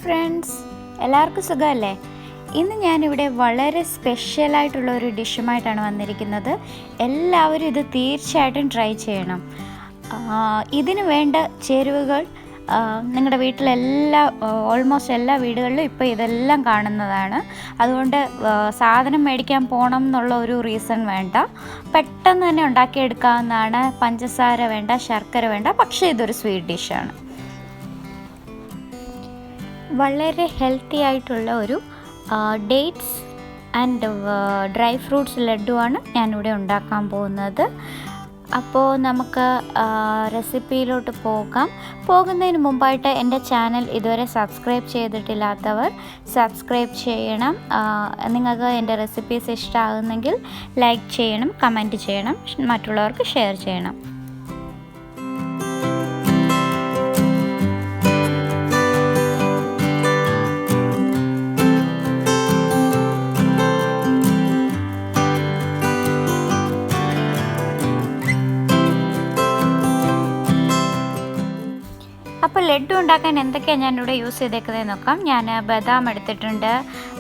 Friends, എല്ലാവർക്കും സുഖമല്ലേ? ഇന്ന് ഞാനിവിടെ വളരെ സ്പെഷ്യലായിട്ടുള്ള ഒരു ഡിഷുമായിട്ടാണ് വന്നിരിക്കുന്നത്. എല്ലാവരും ഇത് തീർച്ചയായിട്ടും ട്രൈ ചെയ്യണം. ഇതിന് വേണ്ട ചേരുവകൾ നിങ്ങളുടെ ഓൾമോസ്റ്റ് എല്ലാ വീടുകളിലും ഇപ്പോൾ ഇതെല്ലാം കാണുന്നതാണ്. അതുകൊണ്ട് സാധനം മേടിക്കാൻ പോകണം എന്നുള്ള ഒരു റീസൺ വേണ്ട, പെട്ടെന്ന് തന്നെ ഉണ്ടാക്കിയെടുക്കാവുന്നതാണ്. പഞ്ചസാര വേണ്ട, ശർക്കര വേണ്ട, പക്ഷേ ഇതൊരു സ്വീറ്റ് ഡിഷാണ്. വളരെ ഹെൽത്തി ആയിട്ടുള്ള ഒരു dates and dry fruits laddu ആണ് ഞാനിവിടെ ഉണ്ടാക്കാൻ പോകുന്നത്. അപ്പോൾ നമുക്ക് റെസിപ്പിയിലോട്ട് പോകുന്നതിന് മുമ്പായിട്ട് എൻ്റെ ചാനൽ ഇതുവരെ സബ്സ്ക്രൈബ് ചെയ്തിട്ടില്ലാത്തവർ സബ്സ്ക്രൈബ് ചെയ്യണം. നിങ്ങൾക്ക് എൻ്റെ റെസിപ്പീസ് ഇഷ്ടമാകുന്നെങ്കിൽ ലൈക്ക് ചെയ്യണം, കമൻറ്റ് ചെയ്യണം, മറ്റുള്ളവർക്ക് ഷെയർ ചെയ്യണം. അപ്പോൾ ലഡു ഉണ്ടാക്കാൻ എന്തൊക്കെയാണ് ഞാനിവിടെ യൂസ് ചെയ്തേക്കുന്നത് നോക്കാം. ഞാൻ ബദാം എടുത്തിട്ടുണ്ട്,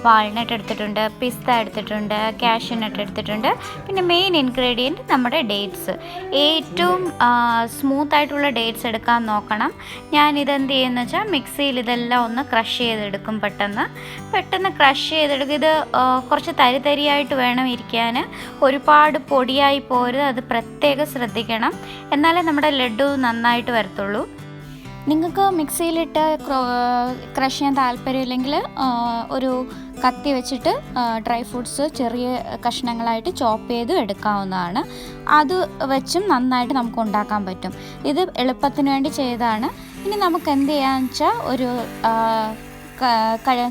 വാൾനട്ട് എടുത്തിട്ടുണ്ട്, പിസ്ത എടുത്തിട്ടുണ്ട്, കാഷ്യൂ നട്ട് എടുത്തിട്ടുണ്ട്. പിന്നെ മെയിൻ ഇൻഗ്രീഡിയൻറ്റ് നമ്മുടെ ഡേറ്റ്സ്. ഏറ്റവും സ്മൂത്തായിട്ടുള്ള ഡേറ്റ്സ് എടുക്കാൻ നോക്കണം. ഞാനിതെന്ത് ചെയ്യുമെന്ന് വെച്ചാൽ മിക്സിയിൽ ഇതെല്ലാം ഒന്ന് ക്രഷ് ചെയ്തെടുക്കും. പെട്ടെന്ന് ക്രഷ് ചെയ്തെടുക്കും. ഇത് കുറച്ച് തരിയായിട്ട് വേണം ഇരിക്കാൻ, ഒരുപാട് പൊടിയായി പോരുത്. അത് പ്രത്യേകം ശ്രദ്ധിക്കണം, എന്നാലേ നമ്മുടെ ലഡു നന്നായിട്ട് വരത്തുള്ളൂ. നിങ്ങൾക്ക് മിക്സിയിലിട്ട് ക്രഷ് ചെയ്യാൻ താല്പര്യമില്ലെങ്കിൽ ഒരു കത്തി വെച്ചിട്ട് ഡ്രൈ ഫ്രൂട്ട്സ് ചെറിയ കഷ്ണങ്ങളായിട്ട് ചോപ്പ് ചെയ്ത് എടുക്കാവുന്നതാണ്. അത് വെച്ചും നന്നായിട്ട് നമുക്ക് ഉണ്ടാക്കാൻ പറ്റും. ഇത് എളുപ്പത്തിന് വേണ്ടി ചെയ്തതാണ്. ഇനി നമുക്ക് എന്ത് ചെയ്യാന്ന് വെച്ചാൽ ഒരു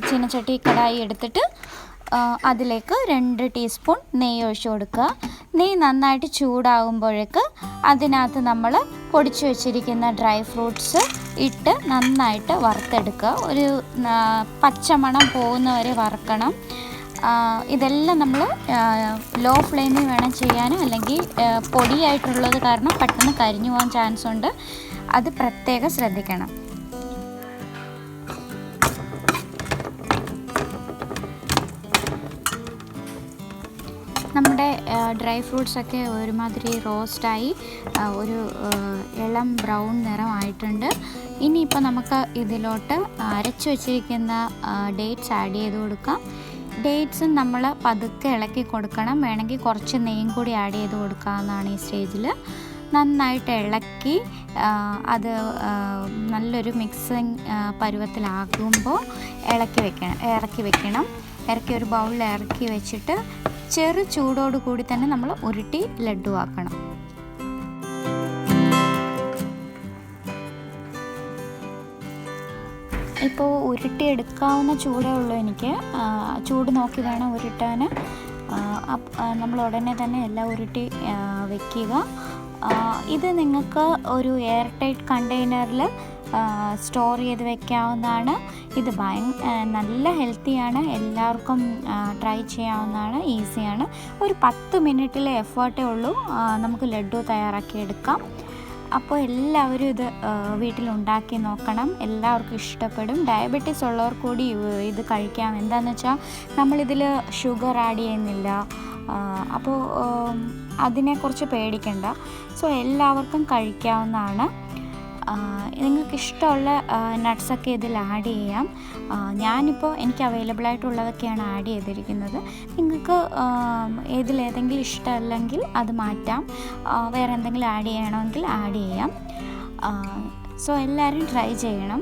ചീനച്ചട്ടി കടായി എടുത്തിട്ട് അതിലേക്ക് 2 ടീസ്പൂൺ നെയ്യ് ഒഴിച്ചു കൊടുക്കുക. നെയ്യ് നന്നായിട്ട് ചൂടാകുമ്പോഴേക്ക് അതിനകത്ത് നമ്മൾ പൊടിച്ചു വെച്ചിരിക്കുന്ന ഡ്രൈ ഫ്രൂട്ട്സ് ഇട്ട് നന്നായിട്ട് വറുത്തെടുക്കുക. ഒരു പച്ചമണം പോകുന്നവരെ വറുക്കണം. ഇതെല്ലാം നമ്മൾ ലോ ഫ്ലെയിമിൽ വേണം ചെയ്യാൻ, അല്ലെങ്കിൽ പൊടിയായിട്ടുള്ളത് കാരണം പെട്ടെന്ന് കരിഞ്ഞു പോകാൻ ചാൻസ് ഉണ്ട്. അത് പ്രത്യേകം ശ്രദ്ധിക്കണം. നമ്മുടെ ഡ്രൈ ഫ്രൂട്ട്സൊക്കെ ഒരുമാതിരി റോസ്റ്റായി ഒരു ഇളം ബ്രൗൺ നിറമായിട്ടുണ്ട്. ഇനിയിപ്പോൾ നമുക്ക് ഇതിലോട്ട് അരച്ചു വച്ചിരിക്കുന്ന ഡേറ്റ്സ് ആഡ് ചെയ്ത് കൊടുക്കാം. ഡേറ്റ്സ് നമ്മൾ പതുക്കെ ഇളക്കി കൊടുക്കണം. വേണമെങ്കിൽ കുറച്ച് നെയ്യും കൂടി ആഡ് ചെയ്ത് കൊടുക്കാവുന്നതാണ് ഈ സ്റ്റേജിൽ. നന്നായിട്ട് ഇളക്കി അത് നല്ലൊരു മിക്സിങ് പരുവത്തിലാകുമ്പോൾ ഇറക്കി വെക്കണം. ഒരു ബൗളിൽ ഇറക്കി വെച്ചിട്ട് ചെറു ചൂടോട് കൂടി തന്നെ നമ്മൾ ഉരുട്ടി ലഡു ആക്കണം. ഇപ്പോൾ ഉരുട്ടിയെടുക്കാവുന്ന ചൂടേ ഉള്ളൂ എനിക്ക്. ചൂട് നോക്കി വേണം ഉരുട്ടാൻ. നമ്മൾ ഉടനെ തന്നെ എല്ലാം ഉരുട്ടി വയ്ക്കുക. ഇത് നിങ്ങൾക്ക് ഒരു എയർ ടൈറ്റ് കണ്ടെയ്നറിൽ സ്റ്റോർ ചെയ്ത് വെക്കാവുന്നതാണ്. ഇത് നല്ല ഹെൽത്തിയാണ്. എല്ലാവർക്കും ട്രൈ ചെയ്യാവുന്നതാണ്, ഈസിയാണ്. ഒരു 10 മിനിറ്റിലെ എഫേർട്ടേ ഉള്ളൂ. നമുക്ക് ലഡു തയ്യാറാക്കിയെടുക്കാം. അപ്പോൾ എല്ലാവരും ഇത് വീട്ടിലുണ്ടാക്കി നോക്കണം. എല്ലാവർക്കും ഇഷ്ടപ്പെടും. ഡയബറ്റീസ് ഉള്ളവർ കൂടി ഇത് കഴിക്കാം. എന്താണെന്ന് വെച്ചാൽ നമ്മളിതിൽ ഷുഗർ ആഡ് ചെയ്യുന്നില്ല. അപ്പോൾ അതിനെക്കുറിച്ച് പേടിക്കണ്ട. സോ എല്ലാവർക്കും കഴിക്കാവുന്നതാണ്. നിങ്ങൾക്ക് ഇഷ്ടമുള്ള നട്ട്സൊക്കെ ഇതിൽ ആഡ് ചെയ്യാം. എനിക്ക് അവൈലബിൾ ആയിട്ടുള്ളതൊക്കെയാണ് ആഡ് ചെയ്തിരിക്കുന്നത്. നിങ്ങൾക്ക് ഏതെങ്കിലും ഇഷ്ടമല്ലെങ്കിൽ അത് മാറ്റാം. വേറെ എന്തെങ്കിലും ആഡ് ചെയ്യണമെങ്കിൽ ആഡ് ചെയ്യാം. സോ എല്ലാവരും ട്രൈ ചെയ്യണം.